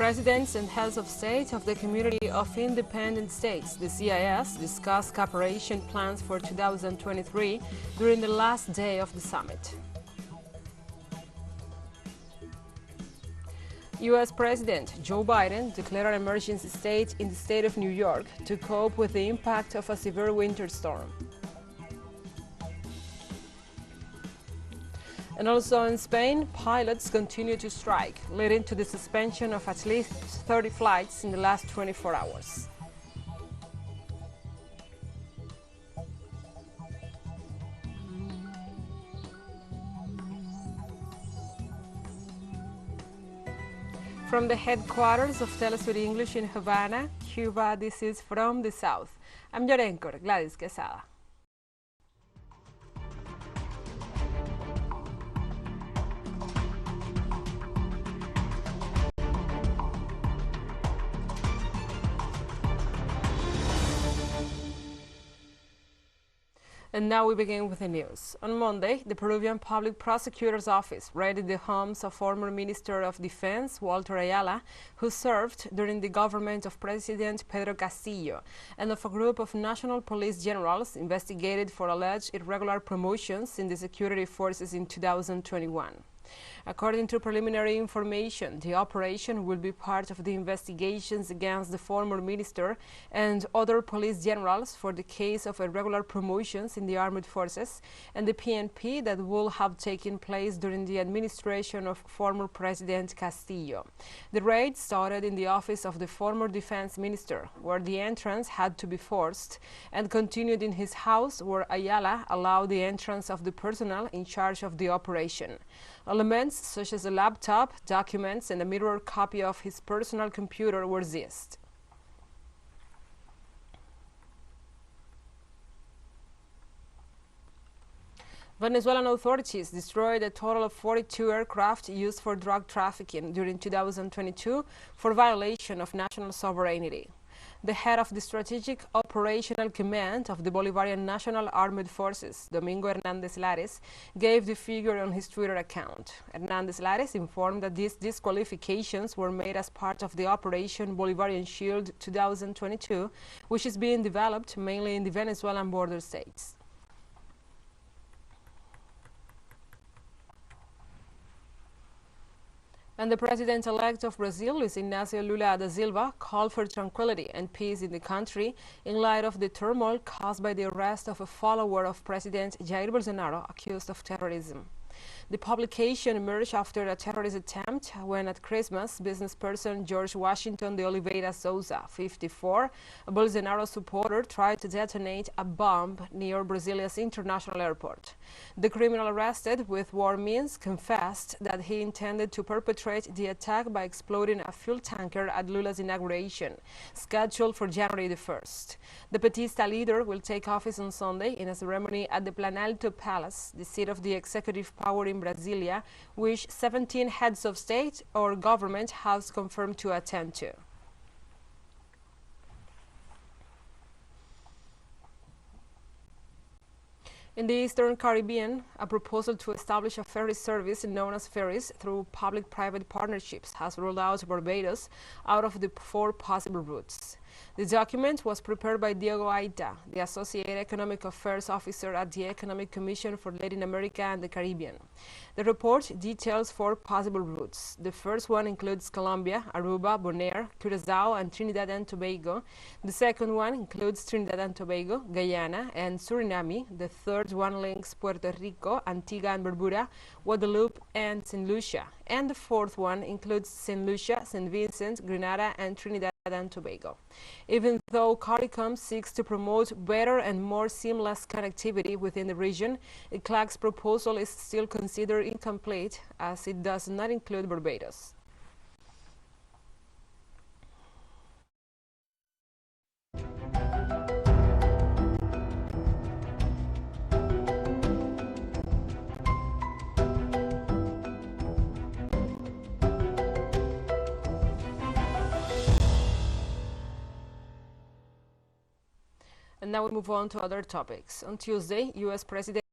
Presidents and heads of state of the Community of Independent States, the CIS, discussed cooperation plans for 2023 during the last day of the summit. U.S. President Joe Biden declared an emergency state in the state of New York to cope with the impact of a severe winter storm. And also in Spain, pilots continue to strike, leading to the suspension of at least 30 flights in the last 24 hours. From the headquarters of TeleSUR English in Havana, Cuba, this is From the South. I'm your anchor, Gladys Quesada. And now we begin with the news. On Monday, the Peruvian Public Prosecutor's Office raided the homes of former Minister of Defense Walter Ayala, who served during the government of President Pedro Castillo, and of a group of national police generals investigated for alleged irregular promotions in the security forces in 2021. According to preliminary information, the operation will be part of the investigations against the former minister and other police generals for the case of irregular promotions in the armed forces and the PNP that will have taken place during the administration of former President Castillo. The raid started in the office of the former defense minister, where the entrance had to be forced, and continued in his house, where Ayala allowed the entrance of the personnel in charge of the operation. Elements such as a laptop, documents, and a mirror copy of his personal computer were seized. Venezuelan authorities destroyed a total of 42 aircraft used for drug trafficking during 2022 for violation of national sovereignty. The head of the Strategic Operational Command of the Bolivarian National Armed Forces, Domingo Hernandez Lares, gave the figure on his Twitter account. Hernandez Lares informed that these disqualifications were made as part of the Operation Bolivarian Shield 2022, which is being developed mainly in the Venezuelan border states. And the president-elect of Brazil, Luiz Inácio Lula da Silva, called for tranquility and peace in the country in light of the turmoil caused by the arrest of a follower of President Jair Bolsonaro accused of terrorism. The publication emerged after a terrorist attempt when at Christmas, businessperson George Washington de Oliveira Souza, 54, a Bolsonaro supporter, tried to detonate a bomb near Brasília's international airport. The criminal arrested with war means confessed that he intended to perpetrate the attack by exploding a fuel tanker at Lula's inauguration, scheduled for January the 1st. The Petista leader will take office on Sunday in a ceremony at the Planalto Palace, the seat of the executive power in Brasilia, which 17 heads of state or government have confirmed to attend to. In the Eastern Caribbean, a proposal to establish a ferry service known as ferries through public-private partnerships has ruled out Barbados out of the 4 possible routes. The document was prepared by Diego Aita, the Associate Economic Affairs Officer at the Economic Commission for Latin America and the Caribbean. The report details 4 possible routes. The first one includes Colombia, Aruba, Bonaire, Curacao, and Trinidad and Tobago. The second one includes Trinidad and Tobago, Guyana, and Suriname. The third one links Puerto Rico, Antigua and Barbuda, Guadeloupe, and St. Lucia. And the fourth one includes St. Lucia, St. Vincent, Grenada, and Trinidad and Tobago. Even though CARICOM seeks to promote better and more seamless connectivity within the region, ICLAC's proposal is still considered incomplete as it does not include Barbados. And now we move on to other topics. On Tuesday, U.S. President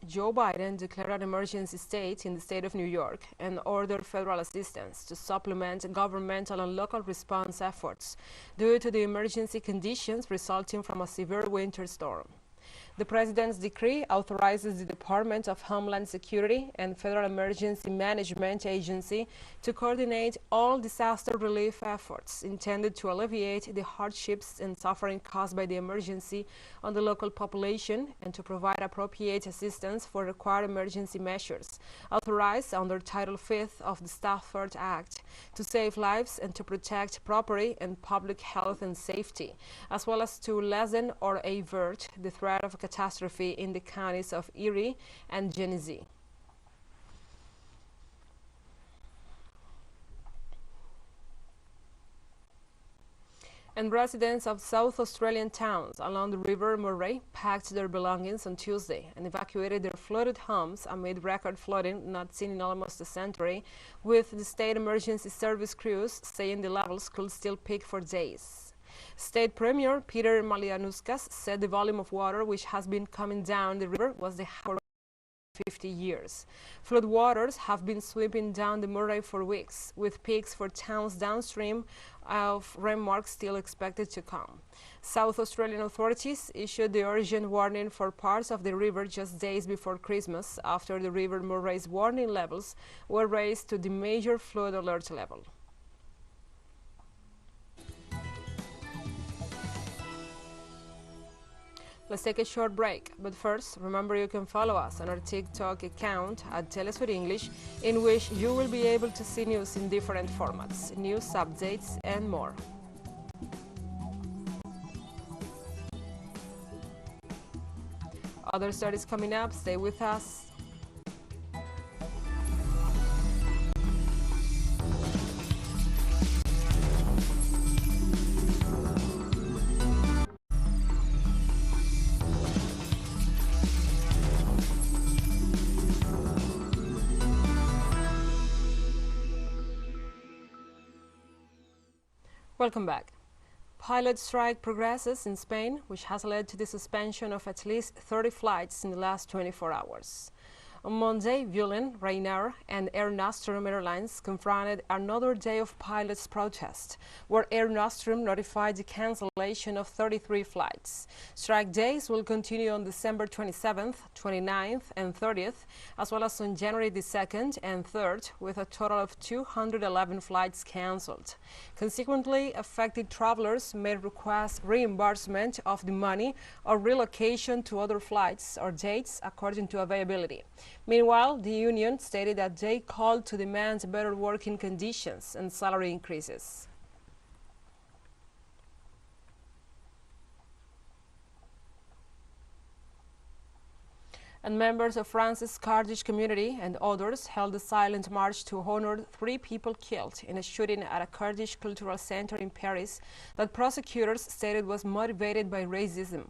Joe Biden declared an emergency state in the state of New York and ordered federal assistance to supplement governmental and local response efforts due to the emergency conditions resulting from a severe winter storm. The President's decree authorizes the Department of Homeland Security and Federal Emergency Management Agency to coordinate all disaster relief efforts intended to alleviate the hardships and suffering caused by the emergency on the local population and to provide appropriate assistance for required emergency measures authorized under Title V of the Stafford Act to save lives and to protect property and public health and safety, as well as to lessen or avert the threat of a catastrophe in the counties of Erie and Genesee. And residents of South Australian towns along the River Murray packed their belongings on Tuesday and evacuated their flooded homes amid record flooding not seen in almost a century, with the state emergency service crews saying the levels could still peak for days. State Premier Peter Malianuskas said the volume of water which has been coming down the river was the highest for 50 years. Flood waters have been sweeping down the Murray for weeks, with peaks for towns downstream of rainmark still expected to come. South Australian authorities issued the urgent warning for parts of the river just days before Christmas after the River Murray's warning levels were raised to the major flood alert level. Let's take a short break, but first, remember you can follow us on our TikTok account at TeleSUR English, in which you will be able to see news in different formats, news updates, and more. Other stories coming up, stay with us. Welcome back. Pilot strike progresses in Spain, which has led to the suspension of at least 30 flights in the last 24 hours. On Monday, Vueling, Ryanair, and Air Nostrum Airlines confronted another day of pilots' protest, where Air Nostrum notified the cancellation of 33 flights. Strike days will continue on December 27th, 29th, and 30th, as well as on January the 2nd and 3rd, with a total of 211 flights cancelled. Consequently, affected travelers may request reimbursement of the money or relocation to other flights or dates according to availability. Meanwhile, the union stated that they called to demand better working conditions and salary increases. And members of France's Kurdish community and others held a silent march to honor 3 people killed in a shooting at a Kurdish cultural center in Paris that prosecutors stated was motivated by racism.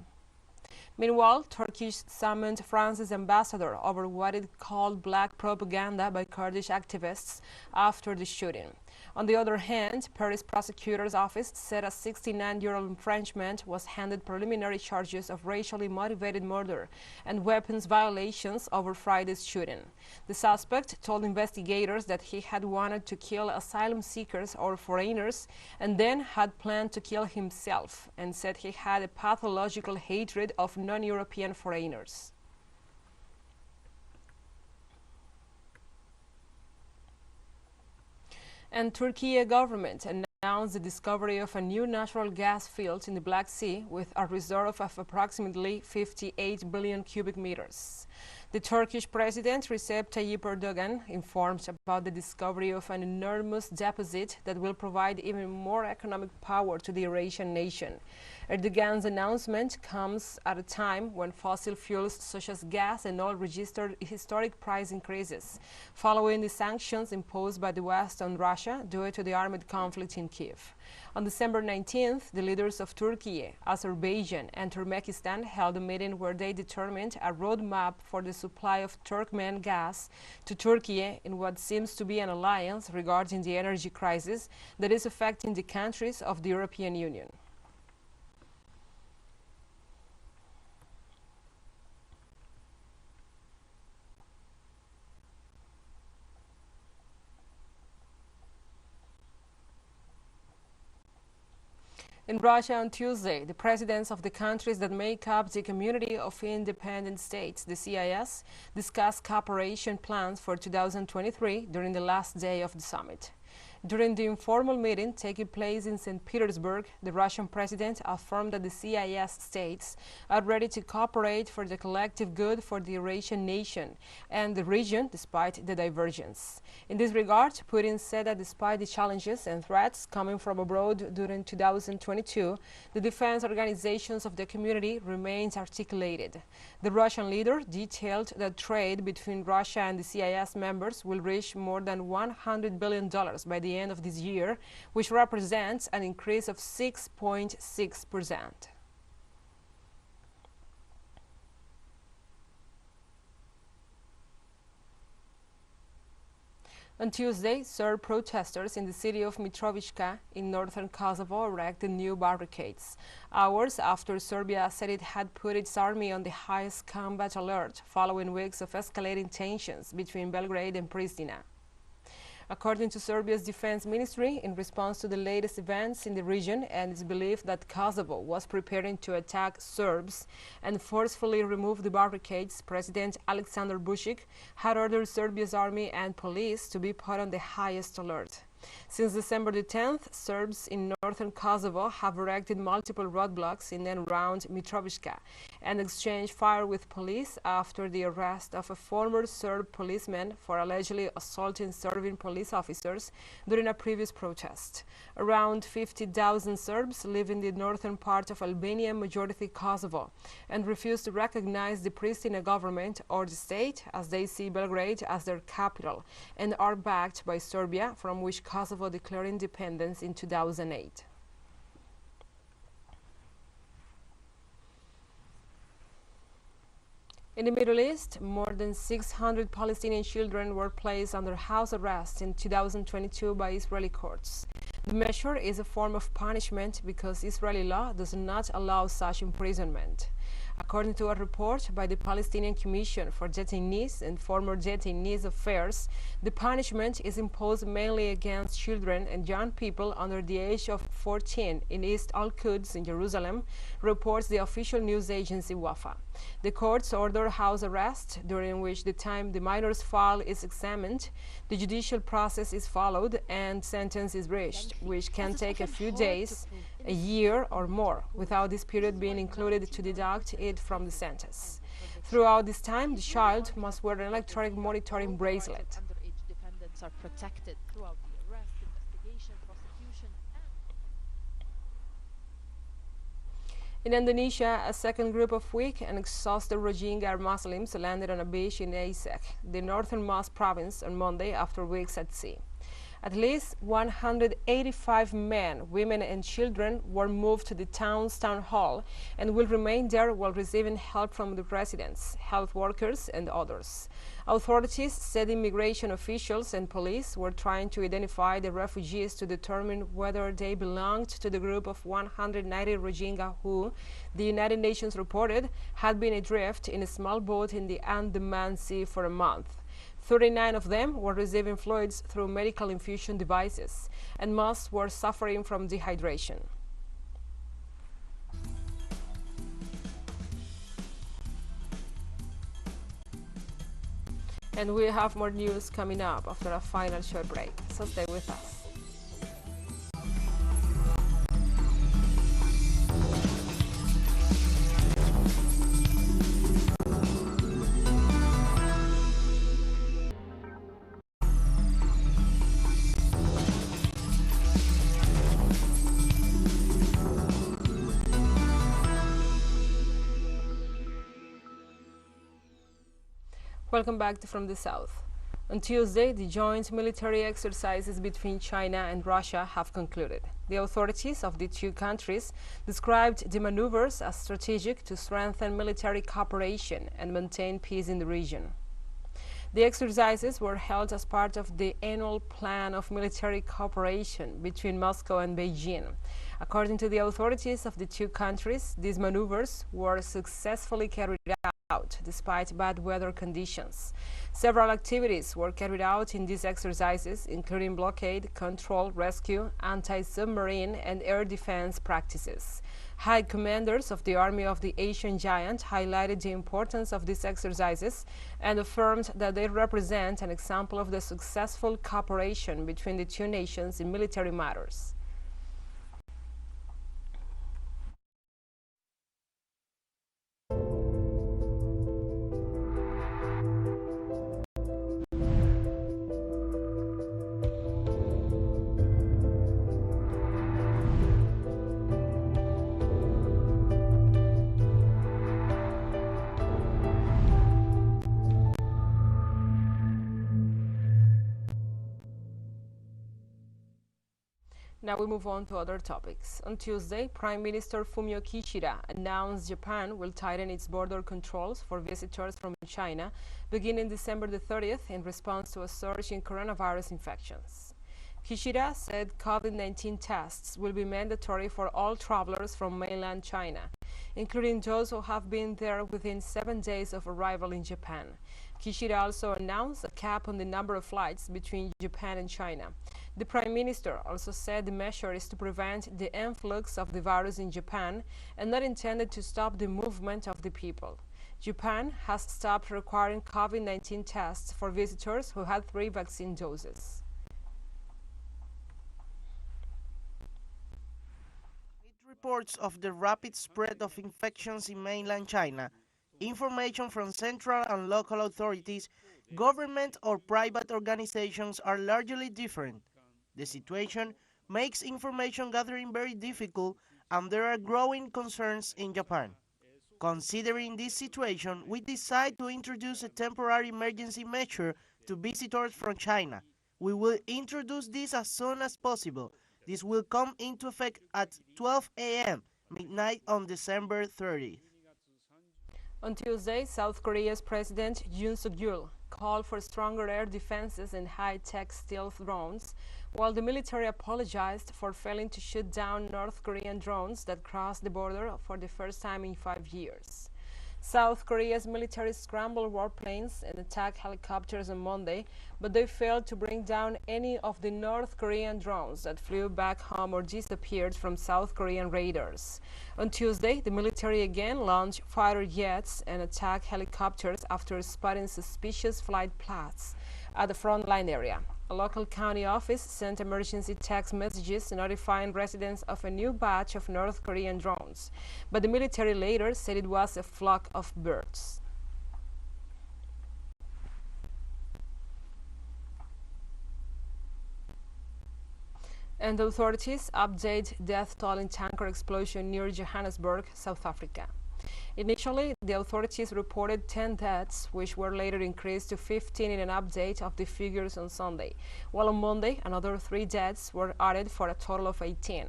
Meanwhile, Turkey summoned France's ambassador over what it called black propaganda by Kurdish activists after the shooting. On the other hand, Paris prosecutor's office said a 69-year-old Frenchman was handed preliminary charges of racially motivated murder and weapons violations over Friday's shooting. The suspect told investigators that he had wanted to kill asylum seekers or foreigners and then had planned to kill himself, and said he had a pathological hatred of non-European foreigners. And Turkey government announced the discovery of a new natural gas field in the Black Sea with a reserve of approximately 58 billion cubic meters. The Turkish President Recep Tayyip Erdogan informed about the discovery of an enormous deposit that will provide even more economic power to the Eurasian nation. Erdogan's announcement comes at a time when fossil fuels such as gas and oil registered historic price increases, following the sanctions imposed by the West on Russia due to the armed conflict in Kyiv. On December 19th, the leaders of Turkey, Azerbaijan, and Turkmenistan held a meeting where they determined a roadmap for the supply of Turkmen gas to Turkey in what seems to be an alliance regarding the energy crisis that is affecting the countries of the European Union. In Russia on Tuesday, the presidents of the countries that make up the Community of Independent States, the CIS, discussed cooperation plans for 2023 during the last day of the summit. During the informal meeting taking place in St. Petersburg, the Russian president affirmed that the CIS states are ready to cooperate for the collective good for the Eurasian nation and the region despite the divergence. In this regard, Putin said that despite the challenges and threats coming from abroad during 2022, the defense organizations of the community remained articulated. The Russian leader detailed that trade between Russia and the CIS members will reach more than $100 billion by the end of this year, which represents an increase of 6.6%. On Tuesday, Serb protesters in the city of Mitrovica in northern Kosovo erected new barricades, hours after Serbia said it had put its army on the highest combat alert following weeks of escalating tensions between Belgrade and Pristina. According to Serbia's defense ministry, in response to the latest events in the region and its belief that Kosovo was preparing to attack Serbs and forcefully remove the barricades, President Aleksandar Vučić had ordered Serbia's army and police to be put on the highest alert. Since December the 10th, Serbs in northern Kosovo have erected multiple roadblocks in and around Mitrovica and exchanged fire with police after the arrest of a former Serb policeman for allegedly assaulting Serbian police officers during a previous protest. Around 50,000 Serbs live in the northern part of Albanian majority Kosovo and refuse to recognize the Pristina government or the state, as they see Belgrade as their capital, and are backed by Serbia, from which Kosovo declared independence in 2008. In the Middle East, more than 600 Palestinian children were placed under house arrest in 2022 by Israeli courts. The measure is a form of punishment because Israeli law does not allow such imprisonment. According to a report by the Palestinian Commission for Detainees and Former Detainees Affairs, the punishment is imposed mainly against children and young people under the age of 14 in East Al-Quds in Jerusalem, reports the official news agency Wafa. The courts order house arrest, during which the time the minor's file is examined, the judicial process is followed, and sentence is reached, which can take a few days, a year or more, without this period being included to deduct it from the sentence. Throughout this time, the child must wear an electronic monitoring bracelet. Underage defendants are protected throughout the arrest, investigation, prosecution, In Indonesia, a second group of weak and exhausted Rohingya Muslims landed on a beach in Aceh, the northernmost province, on Monday after weeks at sea. At least 185 men, women and children were moved to the town's town hall and will remain there while receiving help from the residents, health workers and others. Authorities said immigration officials and police were trying to identify the refugees to determine whether they belonged to the group of 190 Rohingya who, the United Nations reported, had been adrift in a small boat in the Andaman Sea for a month. 39 of them were receiving fluids through medical infusion devices, and most were suffering from dehydration. And we have more news coming up after a final short break, so stay with us. Welcome back to From the South. On Tuesday, the joint military exercises between China and Russia have concluded. The authorities of the two countries described the maneuvers as strategic to strengthen military cooperation and maintain peace in the region. The exercises were held as part of the annual plan of military cooperation between Moscow and Beijing, According to the authorities of the two countries, these maneuvers were successfully carried out despite bad weather conditions. Several activities were carried out in these exercises, including blockade, control, rescue, anti-submarine, and air defense practices. High commanders of the Army of the Asian Giant highlighted the importance of these exercises and affirmed that they represent an example of the successful cooperation between the two nations in military matters. Now we move on to other topics. On Tuesday, Prime Minister Fumio Kishida announced Japan will tighten its border controls for visitors from China beginning December the 30th in response to a surge in coronavirus infections. Kishida said COVID-19 tests will be mandatory for all travelers from mainland China, including those who have been there within 7 days of arrival in Japan. Kishida also announced a cap on the number of flights between Japan and China. The Prime Minister also said the measure is to prevent the influx of the virus in Japan and not intended to stop the movement of the people. Japan has stopped requiring COVID-19 tests for visitors who had 3 vaccine doses. Reports of the rapid spread of infections in mainland China, information from central and local authorities, government or private organizations are largely different. The situation makes information gathering very difficult, and there are growing concerns in Japan. Considering this situation, we decide to introduce a temporary emergency measure to visitors from China. We will introduce this as soon as possible. This will come into effect at 12 a.m. midnight on December 30th. On Tuesday, South Korea's President Yoon Suk-yeol called for stronger air defenses and high-tech stealth drones, while the military apologized for failing to shoot down North Korean drones that crossed the border for the first time in 5 years. South Korea's military scrambled warplanes and attacked helicopters on Monday, but they failed to bring down any of the North Korean drones that flew back home or disappeared from South Korean radars. On Tuesday, the military again launched fighter jets and attacked helicopters after spotting suspicious flight paths at the frontline area. A local county office sent emergency text messages notifying residents of a new batch of North Korean drones, but the military later said it was a flock of birds. And authorities update death toll in tanker explosion near Johannesburg, South Africa. Initially, the authorities reported 10 deaths, which were later increased to 15 in an update of the figures on Sunday, while on Monday, another 3 deaths were added for a total of 18.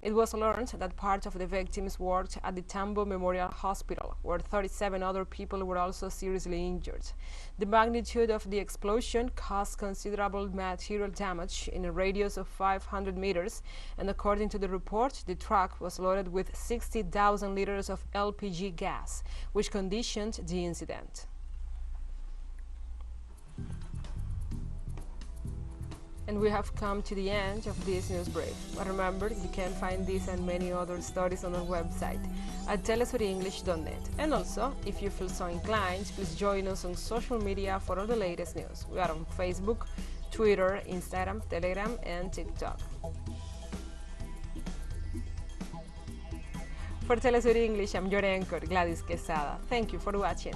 It was learned that part of the victims worked at the Tambo Memorial Hospital, where 37 other people were also seriously injured. The magnitude of the explosion caused considerable material damage in a radius of 500 meters, and according to the report, the truck was loaded with 60,000 liters of LPG gas, which conditioned the incident. And we have come to the end of this news brief. But remember, you can find this and many other stories on our website at telesurenglish.net. And also, if you feel so inclined, please join us on social media for all the latest news. We are on Facebook, Twitter, Instagram, Telegram, and TikTok. For TeleSUR English, I'm your anchor, Gladys Quesada. Thank you for watching.